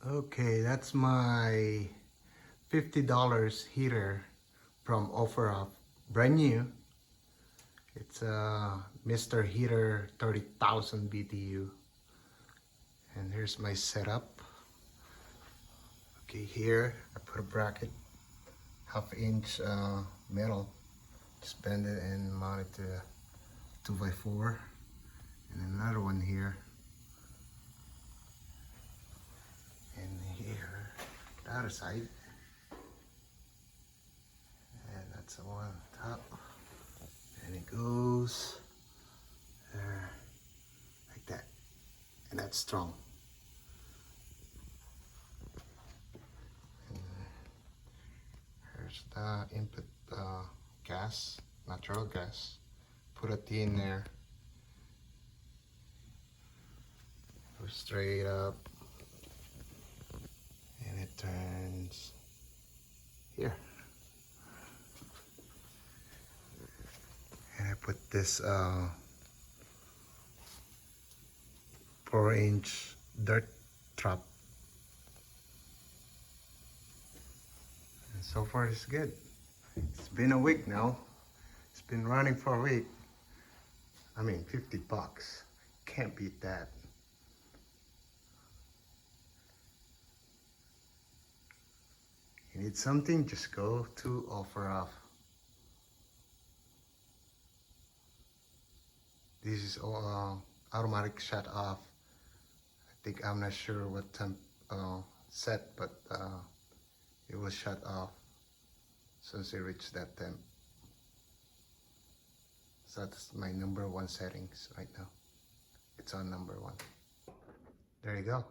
Okay, that's my $50 heater from OfferUp, brand new. It's a Mr.Heater 30,000 BTU. And here's my setup. Okay, here I put a bracket, half-inch metal. Just bend it and mount it to a 2x4. And another one here. And here, the other side. And that's the one on top. And it goes there, like that. And that's strong. And here's the input gas, natural gas. Put a T in there. Go straight up. And it turns here. And I put this 4-inch dirt trap. And so far it's good. It's been a week now. It's been running for a week. I mean, 50 bucks. Can't beat that. You need something, just go to OfferUp. This is automatic shut off. I think, I'm not sure what temp set, but it will shut off since it reached that temp. So that's my #1 settings right now. It's on #1. There you go.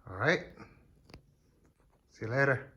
All right. See you later.